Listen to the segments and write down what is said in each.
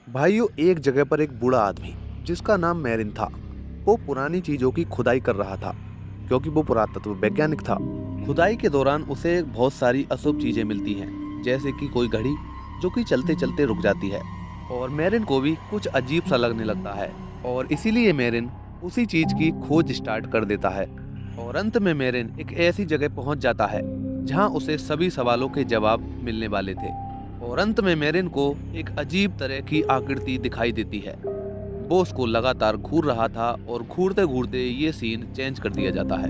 भाइयों, एक जगह पर एक बूढ़ा आदमी जिसका नाम मैरिन था। वो पुरानी चीजों की खुदाई कर रहा था क्योंकि वो पुरातत्व वैज्ञानिक था। खुदाई के दौरान उसे बहुत सारी अशुभ चीजें मिलती हैं, जैसे कि कोई घड़ी जो कि चलते चलते रुक जाती है। और मैरिन को भी कुछ अजीब सा लगने लगता है और इसीलिए मैरिन उसी चीज की खोज स्टार्ट कर देता है। और अंत में मैरिन एक ऐसी जगह पहुंच जाता है जहां उसे सभी सवालों के जवाब मिलने वाले थे। और अंत में मेरिन को एक अजीब तरह की आकृति दिखाई देती है। वो उसको लगातार घूर रहा था और घूरते घूरते ये सीन चेंज कर दिया जाता है।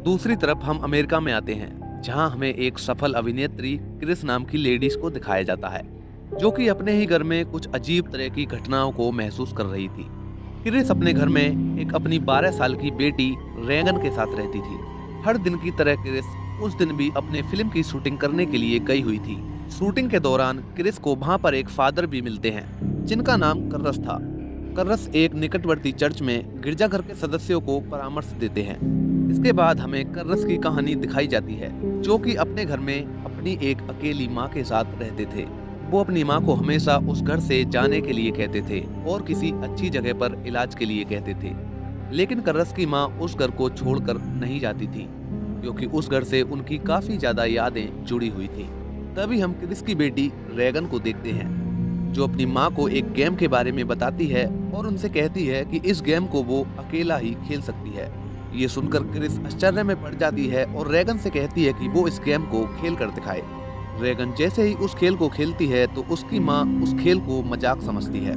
दूसरी तरफ हम अमेरिका में आते हैं, जहां हमें एक सफल अभिनेत्री क्रिस नाम की लेडीज को दिखाया जाता है, जो कि अपने ही घर में कुछ अजीब तरह की घटनाओं को महसूस कर रही थी। क्रिस अपने घर में एक अपनी 12 साल की बेटी रेगन के साथ रहती थी। हर दिन की तरह क्रिस उस दिन भी अपने फिल्म की शूटिंग करने के लिए गई हुई थी। शूटिंग के दौरान क्रिस को वहां पर एक फादर भी मिलते हैं जिनका नाम कर्रस था। कर्रस एक निकटवर्ती चर्च में गिरजाघर के सदस्यों को परामर्श देते हैं। इसके बाद हमें कर्रस की कहानी दिखाई जाती है, जो कि अपने घर में अपनी एक अकेली माँ के साथ रहते थे। वो अपनी माँ को हमेशा उस घर से जाने के लिए कहते थे और किसी अच्छी जगह पर इलाज के लिए कहते थे। लेकिन कर्रस की माँ उस घर को छोड़कर नहीं जाती थी, क्योंकि उस घर से उनकी काफी ज्यादा यादें जुड़ी हुई थी। तभी हम क्रिस की बेटी रेगन को देखते हैं, जो अपनी माँ को एक गेम के बारे में बताती है और उनसे कहती है कि इस गेम को वो अकेला ही खेल सकती है। ये सुनकर क्रिस आश्चर्य में पड़ जाती है और रेगन से कहती है कि वो इस गेम को खेल कर दिखाए। रेगन जैसे ही उस खेल को खेलती है तो उसकी माँ उस खेल को मजाक समझती है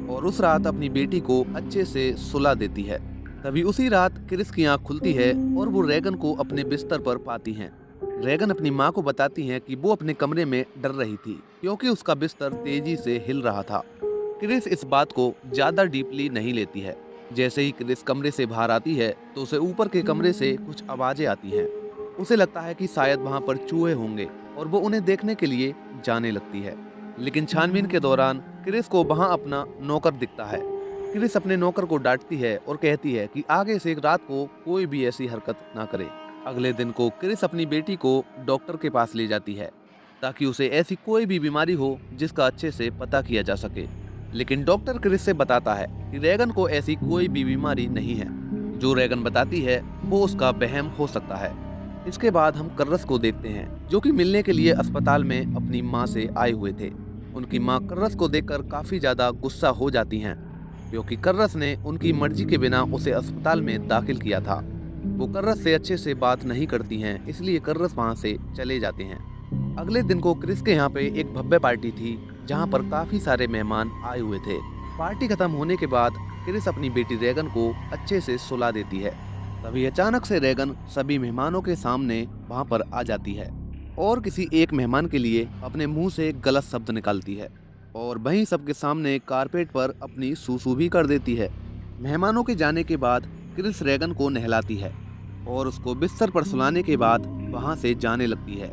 और उस रात अपनी बेटी को अच्छे से सुला देती है। तभी उसी रात क्रिस की आँख खुलती है और वो रेगन को अपने बिस्तर पर पाती हैं। रेगन अपनी माँ को बताती हैं कि वो अपने कमरे में डर रही थी क्योंकि उसका बिस्तर तेजी से हिल रहा था। क्रिस इस बात को ज्यादा डीपली नहीं लेती है। जैसे ही क्रिस कमरे से बाहर आती है तो उसे ऊपर के कमरे से कुछ आवाजें आती हैं। उसे लगता है कि शायद वहाँ पर चूहे होंगे और वो उन्हें देखने के लिए जाने लगती है। लेकिन छानबीन के दौरान क्रिस को वहाँ अपना नौकर दिखता है। क्रिस अपने नौकर को डांटती है और कहती है कि आगे से रात को कोई भी ऐसी हरकत ना करे। अगले दिन को क्रिस अपनी बेटी को डॉक्टर के पास ले जाती है ताकि उसे ऐसी कोई भी बीमारी हो जिसका अच्छे से पता किया जा सके। लेकिन डॉक्टर क्रिस से बताता है कि रेगन को ऐसी कोई भी बीमारी नहीं है। जो रेगन बताती है वो उसका वहम हो सकता है। इसके बाद हम कर्रस को देखते हैं, जो कि मिलने के लिए अस्पताल में अपनी माँ से आए हुए थे। उनकी माँ कर्रस को देखकर काफी ज्यादा गुस्सा हो जाती हैं, क्योंकि कर्रस ने उनकी मर्जी के बिना उसे अस्पताल में दाखिल किया था। वो कर्रस से अच्छे से बात नहीं करती हैं, इसलिए कर्रस वहाँ से चले जाते हैं। अगले दिन को क्रिस के यहाँ पे एक भव्य पार्टी थी, जहाँ पर काफी सारे मेहमान आए हुए थे। पार्टी खत्म होने के बाद क्रिस अपनी बेटी रेगन को अच्छे से सुला देती है। तभी अचानक से रेगन सभी मेहमानों के सामने वहाँ पर आ जाती है और किसी एक मेहमान के लिए अपने मुंह से गलत शब्द निकालती है और वहीं सबके सामने कारपेट पर अपनी सूसू भी कर देती है। मेहमानों के जाने के बाद क्रिस रेगन को नहलाती है और उसको बिस्तर पर सुलाने के बाद वहां से जाने लगती है।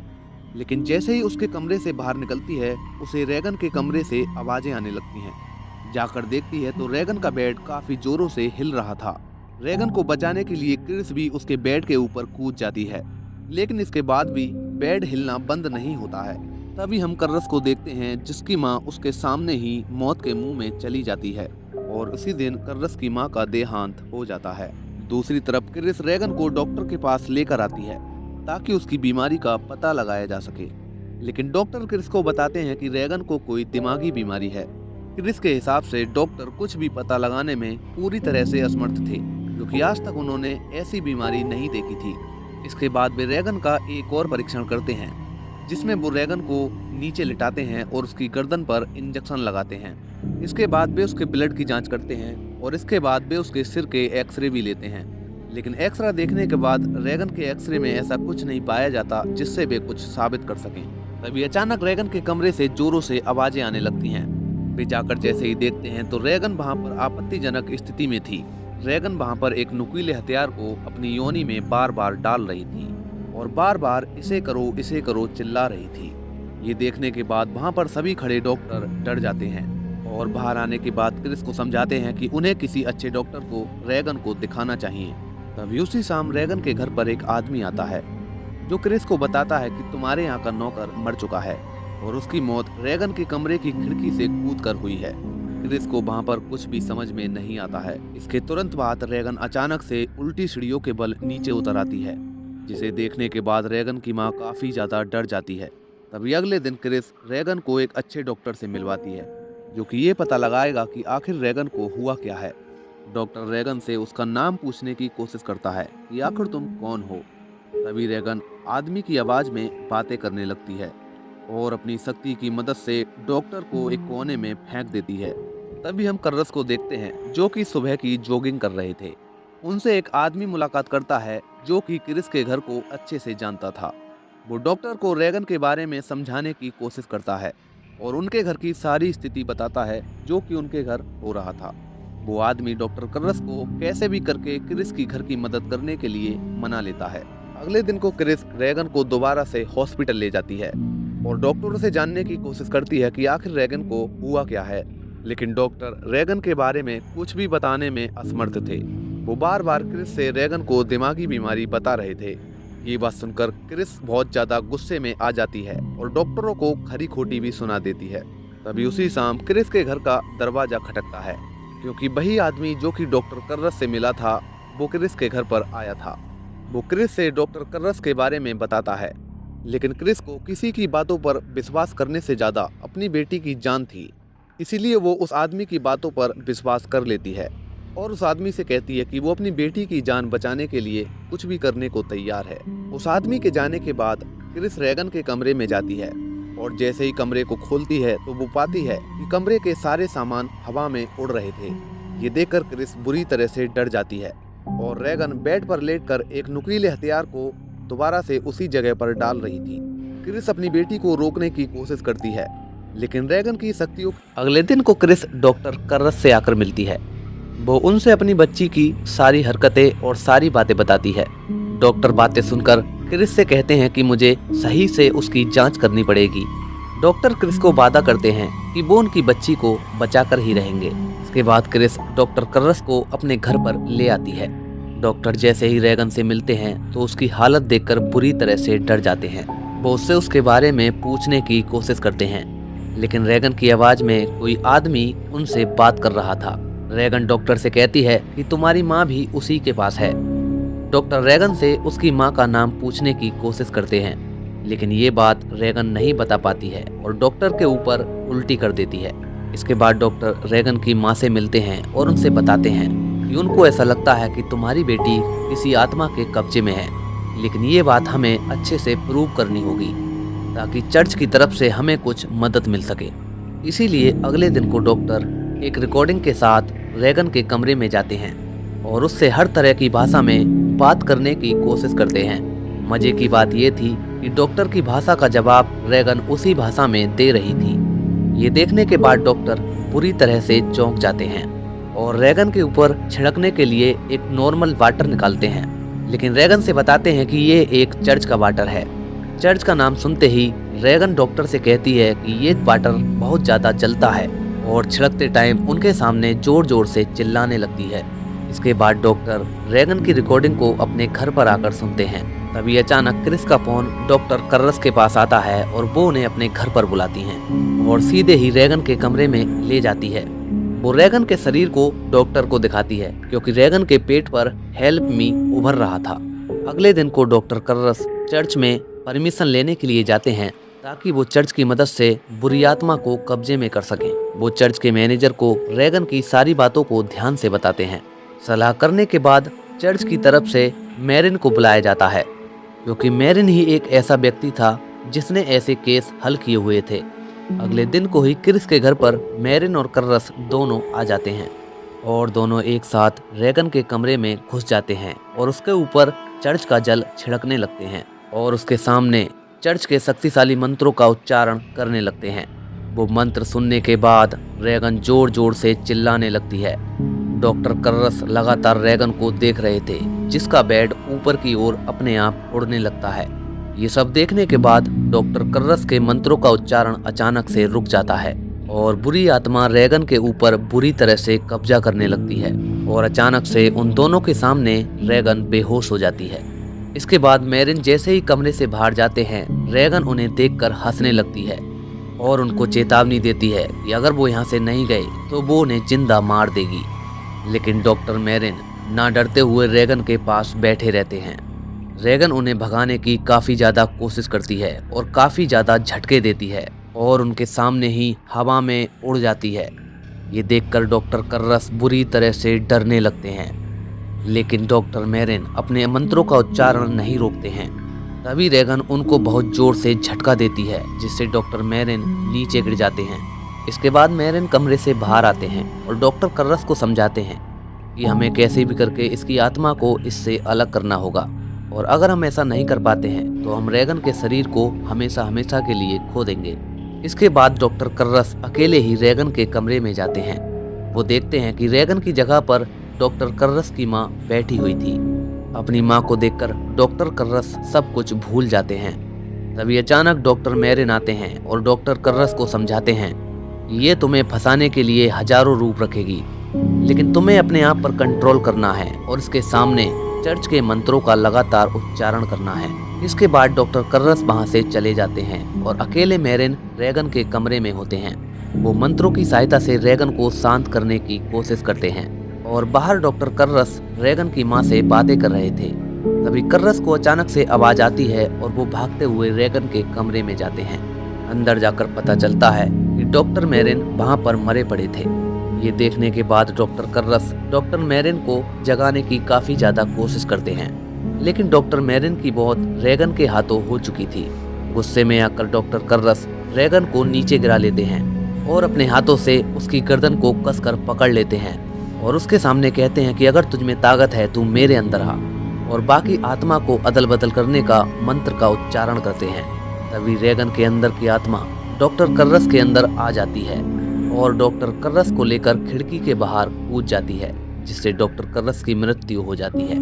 लेकिन जैसे ही उसके कमरे से बाहर निकलती है, उसे रेगन के कमरे से आवाजें आने लगती हैं। जाकर देखती है तो रेगन का बेड काफी जोरों से हिल रहा था। रेगन को बचाने के लिए क्रिस भी उसके बेड के ऊपर कूद जाती है, लेकिन इसके बाद भी बेड हिलना बंद नहीं होता है। तभी हम कर्रस को देखते हैं, जिसकी माँ उसके सामने ही मौत के मुंह में चली जाती है और उसी दिन कर्रस की माँ का देहांत हो जाता है। दूसरी तरफ क्रिस रेगन को डॉक्टर के पास लेकर आती है ताकि उसकी बीमारी का पता लगाया जा सके। लेकिन डॉक्टर क्रिस को बताते हैं कि रेगन को कोई दिमागी बीमारी है। क्रिस के हिसाब से डॉक्टर कुछ भी पता लगाने में पूरी तरह से असमर्थ थे, क्योंकि आज तक उन्होंने ऐसी बीमारी नहीं देखी थी। इसके बाद वे रेगन का एक और परीक्षण करते हैं, जिसमें वो रेगन को नीचे लिटाते हैं और उसकी गर्दन पर इंजेक्शन लगाते हैं। इसके बाद वे उसके ब्लड की जांच करते हैं और इसके बाद वे उसके सिर के एक्सरे भी लेते हैं। लेकिन एक्सरे देखने के बाद रेगन के एक्सरे में ऐसा कुछ नहीं पाया जाता जिससे वे कुछ साबित कर सकें। तभी अचानक रेगन के कमरे से जोरों से आवाजें आने लगती हैं। वे जाकर जैसे ही देखते हैं तो रेगन वहाँ पर आपत्तिजनक स्थिति में थी। रेगन वहाँ पर एक नुकीले हथियार को अपनी योनि में बार बार डाल रही थी और बार बार इसे करो चिल्ला रही थी। ये देखने के बाद वहाँ पर सभी खड़े डॉक्टर डर जाते हैं और बाहर आने के बाद क्रिस को समझाते हैं कि उन्हें किसी अच्छे डॉक्टर को रेगन को दिखाना चाहिए। तभी उसी शाम रेगन के घर पर एक आदमी आता है, जो क्रिस को बताता है कि तुम्हारे यहाँ का नौकर मर चुका है और उसकी मौत रेगन के कमरे की खिड़की से कूद कर हुई है। क्रिस को वहाँ पर कुछ भी समझ में नहीं आता है। इसके तुरंत बाद रेगन अचानक से उल्टी सीढ़ियों के बल नीचे उतर आती है, जिसे देखने के बाद रेगन की माँ काफी ज्यादा डर जाती है। तभी अगले दिन क्रिस रेगन को एक अच्छे डॉक्टर से मिलवाती है, जो कि ये पता लगाएगा कि आखिर रेगन को हुआ क्या है। डॉक्टर रेगन से उसका नाम पूछने की कोशिश करता है कि आखिर तुम कौन हो। तभी रेगन आदमी की आवाज में बातें करने लगती है और अपनी शक्ति की मदद से डॉक्टर को एक कोने में फेंक देती है। तभी हम कर्रस को देखते हैं, जो कि सुबह की जॉगिंग कर रहे थे। उनसे एक आदमी मुलाकात करता है, जो कि क्रिस के घर को अच्छे से जानता था। वो डॉक्टर को रेगन के बारे में समझाने की कोशिश करता है और उनके घर की सारी स्थिति बताता है, जो कि उनके घर हो रहा था। वो आदमी डॉक्टर कर्रस को कैसे भी करके क्रिस की घर की मदद करने के लिए मना लेता है। अगले दिन को क्रिस रेगन को दोबारा से हॉस्पिटल ले जाती है और डॉक्टर से जानने की कोशिश करती है कि आखिर रेगन को हुआ क्या है, लेकिन डॉक्टर रेगन के बारे में कुछ भी बताने में असमर्थ थे। वो बार बार क्रिस से रेगन को दिमागी बीमारी बता रहे थे। ये बात सुनकर क्रिस बहुत ज्यादा गुस्से में आ जाती है और डॉक्टरों को खरी खोटी भी सुना देती है। तभी उसी शाम क्रिस के घर का दरवाजा खटकता है, क्योंकि वही आदमी जो कि डॉक्टर कर्रस से मिला था, वो क्रिस के घर पर आया था। वो क्रिस से डॉक्टर कर्रस के बारे में बताता है, लेकिन क्रिस को किसी की बातों पर विश्वास करने से ज्यादा अपनी बेटी की जान थी, इसीलिए वो उस आदमी की बातों पर विश्वास कर लेती है और उस आदमी से कहती है कि वो अपनी बेटी की जान बचाने के लिए कुछ भी करने को तैयार है। उस आदमी के जाने के बाद क्रिस रेगन के कमरे में जाती है और जैसे ही कमरे को खोलती है तो वो पाती है कि कमरे के सारे सामान हवा में उड़ रहे थे। ये देखकर क्रिस बुरी तरह से डर जाती है और रेगन बेड पर लेटकर एक नुकीले हथियार को दोबारा से उसी जगह पर डाल रही थी। क्रिस अपनी बेटी को रोकने की कोशिश करती है, लेकिन रेगन की शक्तियों। अगले दिन को क्रिस डॉक्टर कर्रस से आकर मिलती है। वो उनसे अपनी बच्ची की सारी हरकतें और सारी बातें बताती है। डॉक्टर बातें सुनकर क्रिस से कहते हैं कि मुझे सही से उसकी जांच करनी पड़ेगी। डॉक्टर क्रिस को वादा करते हैं कि वो उनकी बच्ची को बचाकर ही रहेंगे। इसके बाद क्रिस डॉक्टर कर्रस को अपने घर पर ले आती है। डॉक्टर जैसे ही रेगन से मिलते हैं तो उसकी हालत देखकर बुरी तरह से डर जाते हैं। वो उससे उसके बारे में पूछने की कोशिश करते हैं, लेकिन रेगन की आवाज में कोई आदमी उनसे बात कर रहा था। रेगन डॉक्टर से कहती है कि तुम्हारी माँ भी उसी के पास है। डॉक्टर रेगन से उसकी माँ का नाम पूछने की कोशिश करते हैं, लेकिन ये बात रेगन नहीं बता पाती है और डॉक्टर के ऊपर उल्टी कर देती है। इसके बाद डॉक्टर रेगन की माँ से मिलते हैं और उनसे बताते हैं कि उनको ऐसा लगता है कि तुम्हारी बेटी किसी आत्मा के कब्जे में है, लेकिन ये बात हमें अच्छे से प्रूव करनी होगी ताकि चर्च की तरफ से हमें कुछ मदद मिल सके। इसीलिए अगले दिन को डॉक्टर एक रिकॉर्डिंग के साथ रेगन के कमरे में जाते हैं और उससे हर तरह की भाषा में बात करने की कोशिश करते हैं। मजे की बात ये थी कि डॉक्टर की भाषा का जवाब रेगन उसी भाषा में दे रही थी। ये देखने के बाद डॉक्टर बुरी तरह से चौंक जाते हैं और रेगन के ऊपर छिड़कने के लिए एक नॉर्मल वाटर निकालते हैं, लेकिन रेगन से बताते हैं कि ये एक चर्च का वाटर है। चर्च का नाम सुनते ही रेगन डॉक्टर से कहती है कि ये वाटर बहुत ज्यादा जलता है और छिड़कते टाइम उनके सामने जोर जोर से चिल्लाने लगती है। इसके बाद डॉक्टर रेगन की रिकॉर्डिंग को अपने घर पर आकर सुनते हैं। तभी अचानक क्रिस का फोन डॉक्टर कर्रस के पास आता है और वो उन्हें अपने घर पर बुलाती हैं और सीधे ही रेगन के कमरे में ले जाती है। वो रेगन के शरीर को डॉक्टर को दिखाती है, क्योंकि रेगन के पेट पर हेल्प मी उभर रहा था। अगले दिन को डॉक्टर कर्रस चर्च में परमिशन लेने के लिए जाते हैं ताकि वो चर्च की मदद से बुरी आत्मा को कब्जे में कर सकें। वो चर्च के मैनेजर को रेगन की सारी बातों को ध्यान से बताते हैं। सलाह करने के बाद चर्च की तरफ से मैरिन को बुलाया जाता है, क्योंकि मैरिन ही एक ऐसा व्यक्ति था जिसने ऐसे केस हल किए हुए थे। अगले दिन को ही क्रिस के घर पर मैरिन और कर्रस दोनों आ जाते हैं और दोनों एक साथ रेगन के कमरे में घुस जाते हैं और उसके ऊपर चर्च का जल छिड़कने लगते हैं और उसके सामने चर्च के शक्तिशाली मंत्रों का उच्चारण करने लगते हैं। वो मंत्र सुनने के बाद रेगन जोर जोर से चिल्लाने लगती है। डॉक्टर कर्रस लगातार रेगन को देख रहे थे, जिसका बेड ऊपर की ओर अपने आप उड़ने लगता है। ये सब देखने के बाद डॉक्टर कर्रस के मंत्रों का उच्चारण अचानक से रुक जाता है और बुरी आत्मा रेगन के ऊपर बुरी तरह से कब्जा करने लगती है और अचानक से उन दोनों के सामने रेगन बेहोश हो जाती है। इसके बाद मैरिन जैसे ही कमरे से बाहर जाते हैं, रेगन उन्हें देखकर हंसने लगती है और उनको चेतावनी देती है कि अगर वो यहाँ से नहीं गए तो वो उन्हें जिंदा मार देगी। लेकिन डॉक्टर मैरिन ना डरते हुए रेगन के पास बैठे रहते हैं। रेगन उन्हें भगाने की काफ़ी ज़्यादा कोशिश करती है और काफ़ी ज़्यादा झटके देती है और उनके सामने ही हवा में उड़ जाती है। ये देखकर डॉक्टर कर्रस बुरी तरह से डरने लगते हैं, लेकिन डॉक्टर मैरिन अपने मंत्रों का उच्चारण नहीं रोकते हैं। तभी रेगन उनको बहुत जोर से झटका देती है, जिससे डॉक्टर मैरिन नीचे गिर जाते हैं। इसके बाद मैरिन कमरे से बाहर आते हैं और डॉक्टर कर्रस को समझाते हैं कि हमें कैसे भी करके इसकी आत्मा को इससे अलग करना होगा, और अगर हम ऐसा नहीं कर पाते हैं तो हम रेगन के शरीर को हमेशा हमेशा के लिए खो देंगे। इसके बाद डॉक्टर कर्रस अकेले ही रेगन के कमरे में जाते हैं। वो देखते हैं कि रेगन की जगह पर डॉक्टर कर्रस की माँ बैठी हुई थी। अपनी माँ को देखकर डॉक्टर कर्रस सब कुछ भूल जाते हैं। तभी अचानक डॉक्टर मैरिन आते हैं और डॉक्टर कर्रस को समझाते हैं कि ये तुम्हें फंसाने के लिए हजारों रूप रखेगी, लेकिन तुम्हें अपने आप पर कंट्रोल करना है और इसके सामने चर्च के मंत्रों का लगातार उच्चारण करना है। इसके बाद डॉक्टर कर्रस वहां से चले जाते हैं और अकेले मैरिन रेगन के कमरे में होते हैं। वो मंत्रों की सहायता से रेगन को शांत करने की कोशिश करते हैं और बाहर डॉक्टर कर्रस रेगन की मां से बातें कर रहे थे। तभी कर्रस को अचानक से आवाज आती है और वो भागते हुए रेगन के कमरे में जाते हैं। अंदर जाकर पता चलता है कि डॉक्टर मैरिन वहां पर मरे पड़े थे। ये देखने के बाद डॉक्टर कर्रस डॉक्टर मैरिन को जगाने की काफी ज्यादा कोशिश करते हैं, लेकिन डॉक्टर मैरिन की मौत रेगन के हाथों हो चुकी थी। गुस्से में आकर डॉक्टर कर्रस रेगन को नीचे गिरा लेते हैं और अपने हाथों से उसकी गर्दन को कसकर पकड़ लेते हैं और उसके सामने कहते हैं कि अगर तुझमें ताकत है तू मेरे अंदर आ, और बाकी आत्मा को अदल बदल करने का मंत्र का उच्चारण करते हैं। तभी रेगन के अंदर की आत्मा डॉक्टर कर्रस के अंदर आ जाती है और डॉक्टर कर्रस को लेकर खिड़की के बाहर कूद जाती है, जिससे डॉक्टर कर्रस की मृत्यु हो जाती है।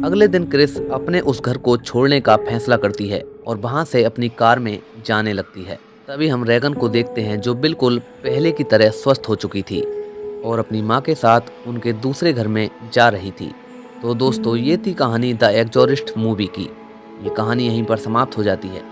अगले दिन क्रिस अपने उस घर को छोड़ने का फैसला करती है और वहां से अपनी कार में जाने लगती है। तभी हम रेगन को देखते हैं जो बिल्कुल पहले की तरह स्वस्थ हो चुकी थी और अपनी माँ के साथ उनके दूसरे घर में जा रही थी। तो दोस्तों, ये थी कहानी द एग्जोरिस्ट मूवी की। ये कहानी यहीं पर समाप्त हो जाती है।